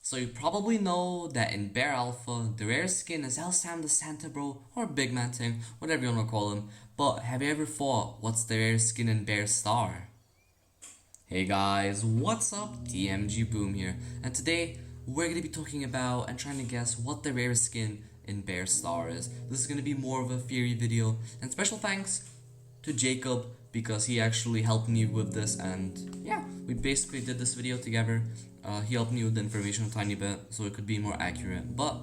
So you probably know that in Bear Alpha, the rare skin is Sam the Santa Bro, or Big Man Ting, whatever you wanna call him. But have you ever thought, what's the rare skin in Bear Star? Hey guys, what's up? TMGBoom here, and today we're gonna be talking about and trying to guess what the rare skin in Bear Star is. This is gonna be more of a theory video, and special thanks to Jacob because he actually helped me with this, and yeah, we basically did this video together. He helped me with the information a tiny bit so it could be more accurate. But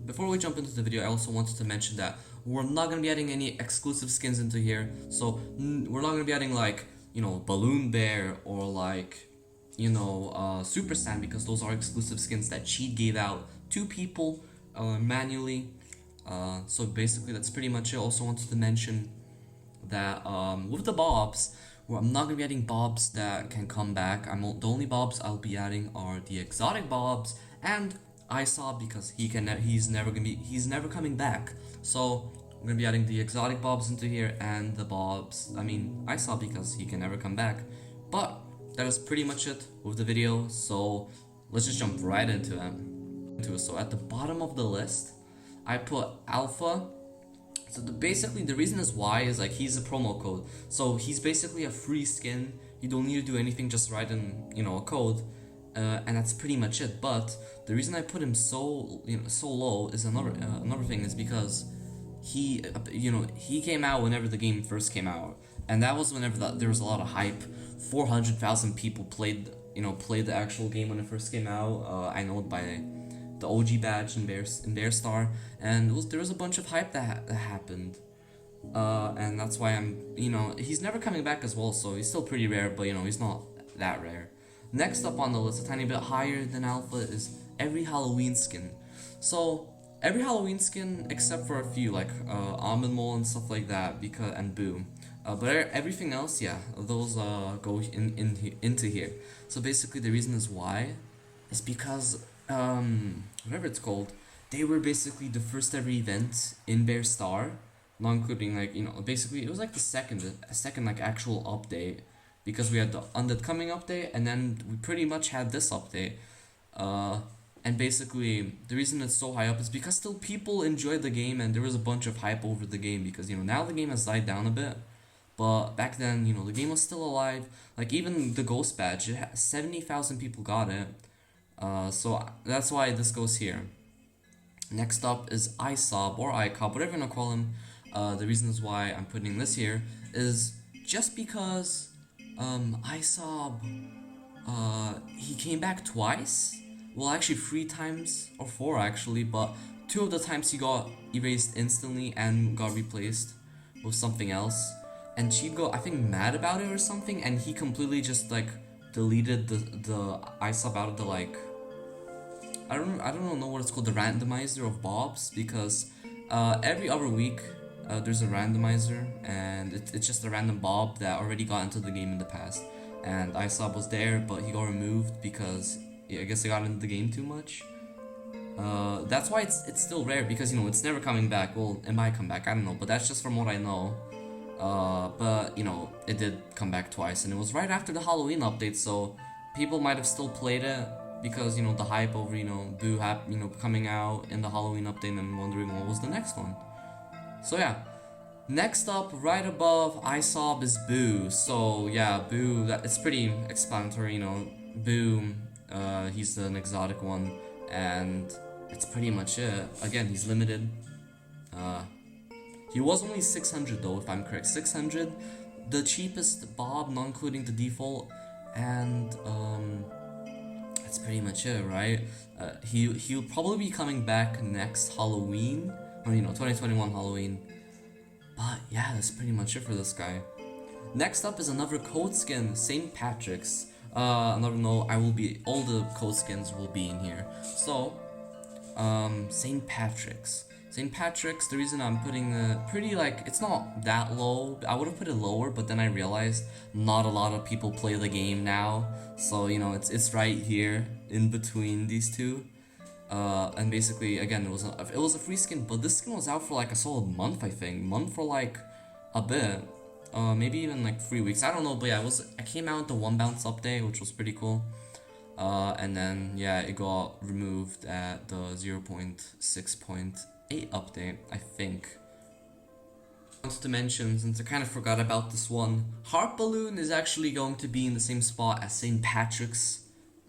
before we jump into the video, I also wanted to mention that we're not going to be adding any exclusive skins into here. So we're not going to be adding like, you know, Balloon Bear or like, you know, Super Saiyan, because those are exclusive skins that Cheat gave out to people manually. So basically that's pretty much it. Also wanted to mention that with the Bobs, well, I'm not gonna be adding Bobs that can come back. The only Bobs I'll be adding are the exotic Bobs and Isob, because he's never coming back. So I'm gonna be adding the exotic Bobs into here and the Bobs. I mean Isob, because he can never come back. But that is pretty much it with the video. So let's just jump right into it. So at the bottom of the list, I put Alpha. So basically the reason is why is like he's a promo code, so he's basically a free skin. You don't need to do anything, just write in, you know, a code, and that's pretty much it. But the reason I put him so low is another thing is because he he came out whenever the game first came out, and that was whenever there was a lot of hype. 400,000 people played the actual game when it first came out. I know it by the OG badge in Bear Star, and there was a bunch of hype that happened, and that's why he's never coming back as well, so he's still pretty rare, but he's not that rare. Next up on the list, a tiny bit higher than Alpha, is every Halloween skin. So every Halloween skin except for a few like Almond Mole and stuff like that, and Boom. But everything else, yeah, those go into here. So basically the reason is why is because whatever it's called, they were basically the first ever event in Bear Star, not including like, basically it was like the second like actual update, because we had the Undead Coming update, and then we pretty much had this update. And basically the reason it's so high up is because still people enjoyed the game, and there was a bunch of hype over the game, because now the game has died down a bit, but back then the game was still alive. Like even the Ghost badge, 70,000 people got it. So that's why this goes here. Next up is Isob or Icob, whatever you wanna call him. The reasons why I'm putting this here is just because Isob, he came back twice. Well, actually 3 times, or 4 actually, but 2 of the times he got erased instantly and got replaced with something else. And Cheat got, I think, mad about it or something, and he completely just like deleted the Isob out of the like, I don't know what it's called, the randomizer of Bobs, because every other week there's a randomizer, and it's just a random Bob that already got into the game in the past, and Isob was there, but he got removed because I guess he got into the game too much. That's why it's still rare, because it's never coming back. Well, it might come back, I don't know, but that's just from what I know. But it did come back twice, and it was right after the Halloween update, so people might have still played it, because the hype over Boo coming out in the Halloween update, and wondering what was the next one. So yeah, next up right above Isob is Boo. So yeah, Boo, it's pretty explanatory. Boo, he's an exotic one, and it's pretty much it. Again, he's limited. He was only 600 though, if I'm correct. 600, the cheapest Bob, not including the default, and that's pretty much it, right? He'll probably be coming back next Halloween, or 2021 Halloween. But yeah, that's pretty much it for this guy. Next up is another code skin, St. Patrick's. Another note, all the code skins will be in here. So, St. Patrick's. St. Patrick's, the reason I'm putting pretty, like, it's not that low. I would have put it lower, but then I realized not a lot of people play the game now. So, it's right here in between these two. And basically, again, it was a free skin, but this skin was out for like a solid month, I think. Month for like a bit. Maybe even like 3 weeks. I don't know, but yeah, I came out with the 1 bounce update, which was pretty cool. And then yeah, it got removed at the 0.6.8 update, I think. To mention, since I kind of forgot about this one, Heart Balloon is actually going to be in the same spot as St. Patrick's,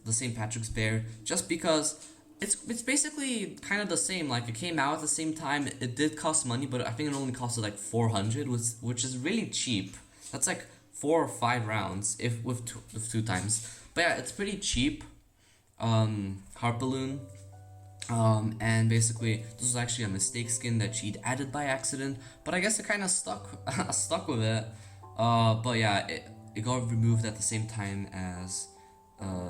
the St. Patrick's Bear, just because it's basically kind of the same. Like, it came out at the same time. It did cost money, but I think it only costed like 400, which is really cheap. That's like 4 or 5 rounds if with two times. But yeah, it's pretty cheap. Heart Balloon. And basically this was actually a mistake skin that she'd added by accident, but I guess it kind of stuck with it. But yeah, it got removed at the same time as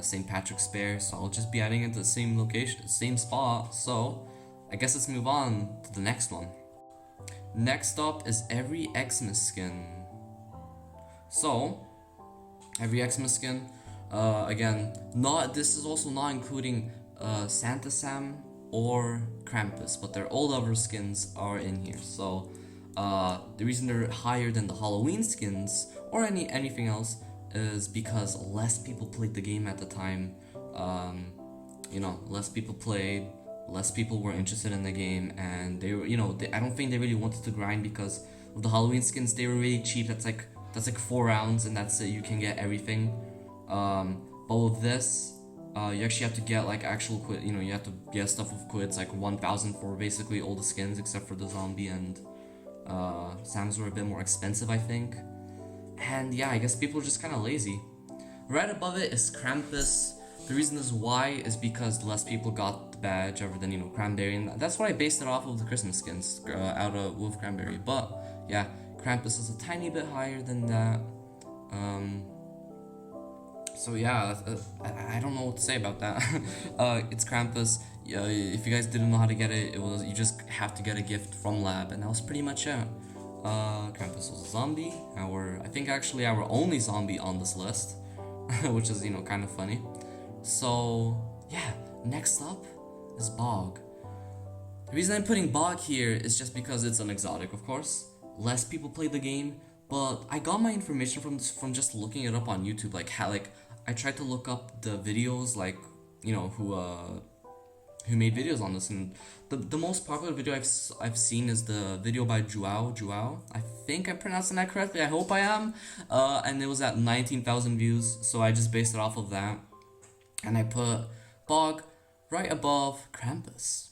St. Patrick's Bear, so I'll just be adding it to the same location, same spot. So I guess let's move on to the next one. Next up is every Xmas skin. So every Xmas skin, again, this is also not including Santa Sam or Krampus, but their all other skins are in here. So the reason they're higher than the Halloween skins or anything else is because less people played the game at the time. Less people played, less people were interested in the game, and they were, I don't think they really wanted to grind, because with the Halloween skins they were really cheap. That's like 4 rounds and that's it. You can get everything. But with this, you actually have to get like actual quit. You have to get stuff with quits, like 1,000 for basically all the skins except for the zombie and Sam's were a bit more expensive, I think. And yeah, I guess people are just kind of lazy. Right above it is Krampus. The reason is why is because less people got the badge other than Cranberry, and that's why I based it off of the Christmas skins out of Wolf Cranberry. But yeah, Krampus is a tiny bit higher than that. So yeah, I don't know what to say about that. It's Krampus. If you guys didn't know how to get it, you just have to get a gift from Lab, and that was pretty much it. Krampus was a zombie. I think actually our only zombie on this list, which is kind of funny. So yeah, next up is Bog. The reason I'm putting Bog here is just because it's an exotic, of course. Less people play the game, but I got my information from just looking it up on YouTube. I tried to look up the videos, who made videos on this, and the most popular video I've seen is the video by Joao. I think I'm pronouncing that correctly. I hope I am. And it was at 19,000 views, so I just based it off of that, and I put Bog right above Krampus.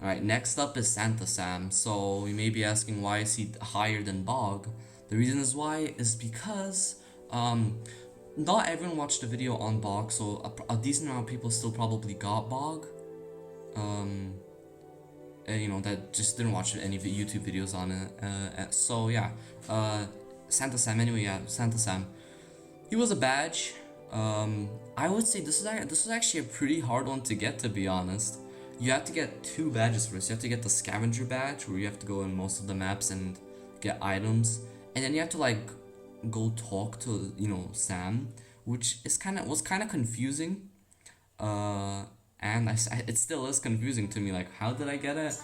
Alright, next up is Santa Sam. So you may be asking, why is he higher than Bog? The reason is why is because not everyone watched the video on Bog, so a decent amount of people still probably got Bog. That just didn't watch any YouTube videos on it. So yeah, Santa Sam. Anyway, yeah, Santa Sam. He was a badge. I would say this was actually a pretty hard one to get, to be honest. You have to get 2 badges for this. You have to get the scavenger badge, where you have to go in most of the maps and get items, and then you have to go talk to Sam, which was kind of confusing. And it still is confusing to me. How did I get it?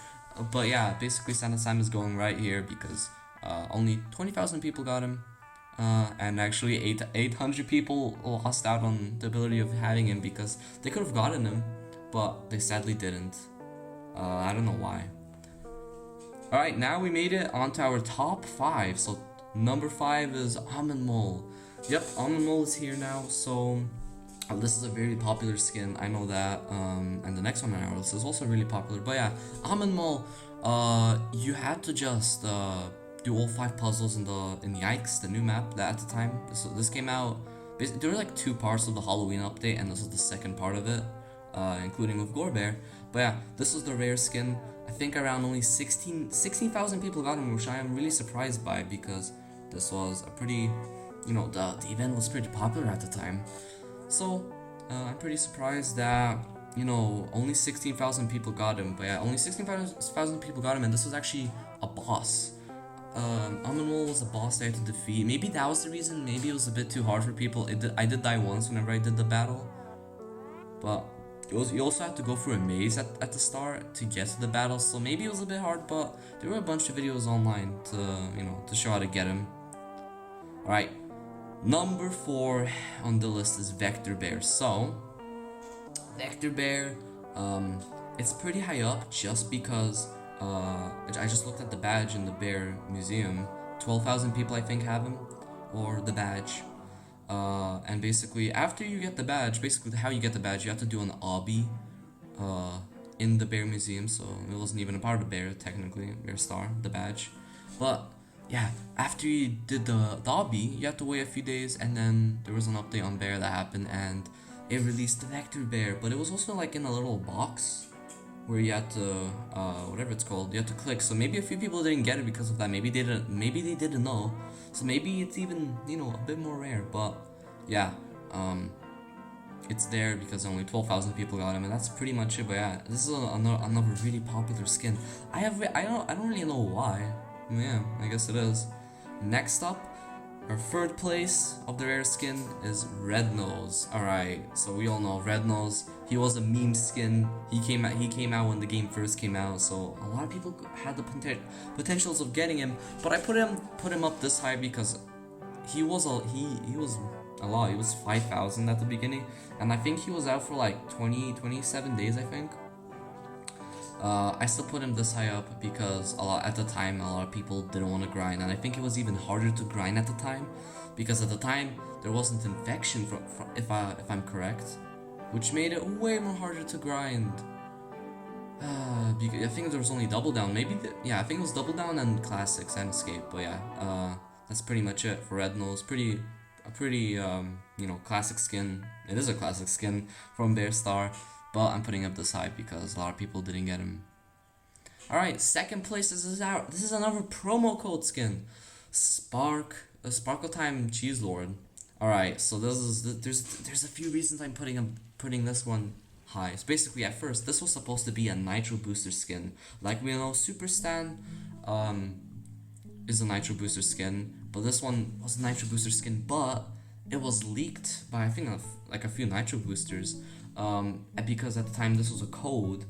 But yeah, basically Santa Sam is going right here because only 20,000 people got him. And actually 800 people lost out on the ability of having him because they could have gotten him, but they sadly didn't. I don't know why. Alright, now we made it onto our top 5. So number 5 is Almond Mole. Yep, Almond Mole is here now. So this is a very popular skin, I know that. And the next one on our list is also really popular. But yeah, Almond Mole, you had to just do all 5 puzzles in Yikes, the new map that at the time. This came out. There were 2 parts of the Halloween update, and this was the second part of it, including with Gore Bear. But yeah, this was the rare skin. I think around only 16,000 people got him, which I am really surprised by, because this was a pretty, the event was pretty popular at the time. So I'm pretty surprised that only 16,000 people got him. But yeah, only 16,000 people got him, and this was actually a boss. Almond Mole was a boss I had to defeat. Maybe that was the reason. Maybe it was a bit too hard for people. I did die once whenever I did the battle, but you also have to go through a maze at the start to get to the battle. So maybe it was a bit hard, but there were a bunch of videos online to show how to get him. Alright, Number 4 on the list is Vector Bear. So, Vector Bear, it's pretty high up just because I just looked at the badge in the Bear Museum. 12,000 people I think have him, or the badge. And basically, after you get the badge, basically how you get the badge, you have to do an obby in the Bear Museum, so it wasn't even a part of the Bear, technically, Bear Star, the badge. But yeah, after you did the obby, you have to wait a few days, and then there was an update on Bear that happened, and it released the Vector Bear, but it was also like in a little box where you had to, whatever it's called, you had to click. So maybe a few people didn't get it because of that. Maybe they didn't know. So maybe it's even, a bit more rare. But yeah, it's there because only 12,000 people got him, and that's pretty much it. But yeah, this is another really popular skin. I don't really know why. Yeah, I guess it is. Next up, our third place of the rare skin is Red Nose. Alright, so we all know Red Nose. He was a meme skin. He came out when the game first came out, so a lot of people had the potentials of getting him. But I put him up this high because he was a lot. He was 5,000 at the beginning, and I think he was out for like 27 days, I think. I still put him this high up because at the time a lot of people didn't want to grind, and I think it was even harder to grind at the time because at the time there wasn't infection if I'm correct, which made it way more harder to grind. I think there was only Double Down, I think it was Double Down and Classics and Escape. But yeah, that's pretty much it for Red Nose. A pretty classic skin. It is a classic skin from Bear Star. But I'm putting up this high because a lot of people didn't get him. Alright, second place, this is another promo code skin. Sparkle Time Cheese Lord. Alright, so there's a few reasons I'm putting this one high. So basically, at first, this was supposed to be a Nitro Booster skin. Like we know, Super Stan is a Nitro Booster skin, but this one was a Nitro Booster skin, but it was leaked by I think like a few Nitro Boosters. Because at the time this was a code,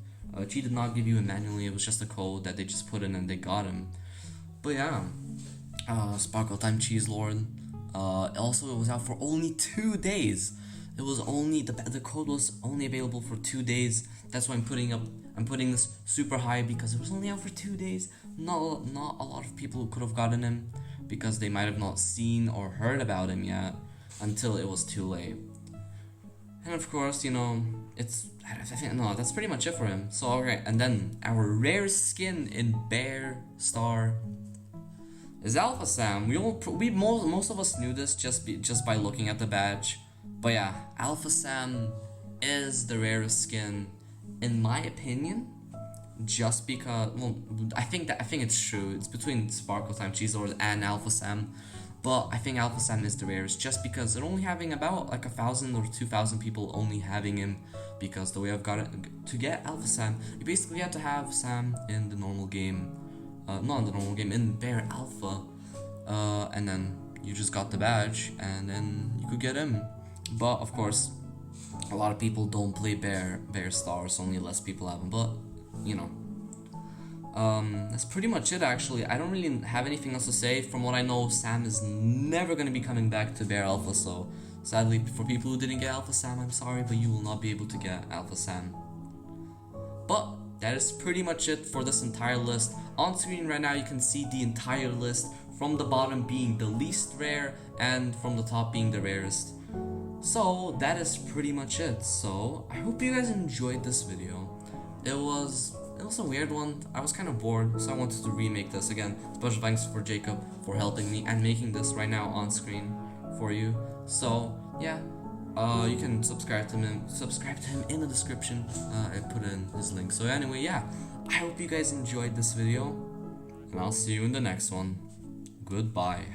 G did not give you it manually, it was just a code that they just put in and they got him. But yeah, Sparkle Time Cheese Lord, also it was out for only 2 days. It was only, the code was only available for 2 days. That's why I'm putting this super high because it was only out for 2 days. Not a lot of people could have gotten him because they might have not seen or heard about him yet until it was too late. And of course, that's pretty much it for him. So okay, and then our rare skin in Bear Star is Alpha Sam. Most of us knew this just by looking at the badge. But yeah, Alpha Sam is the rarest skin in my opinion. Just because, I think it's true. It's between Sparkle Time Cheese Lord and Alpha Sam. But I think Alpha Sam is the rarest just because they're only having about like 1,000 or 2,000 people only having him, because the way I've got it, to get Alpha Sam, you basically have to have Sam in the normal game, not in the normal game, in Bear Alpha, and then you just got the badge and then you could get him. But of course, a lot of people don't play Bear Star, so only less people have him, but that's pretty much it actually. I don't really have anything else to say. From what I know, Sam is never going to be coming back to Bear Alpha, so sadly for people who didn't get Alpha Sam, I'm sorry, but you will not be able to get Alpha Sam. But that is pretty much it for this entire list. On screen right now you can see the entire list, from the bottom being the least rare and from the top being the rarest. So that is pretty much it. So I hope you guys enjoyed this video. It was a weird one. I was kind of bored, so I wanted to remake this again. Special thanks for Jacob for helping me and making this right now on screen for you. So yeah, you can subscribe to him in the description. I put in his link. So anyway, yeah, I hope you guys enjoyed this video, and I'll see you in the next one. Goodbye.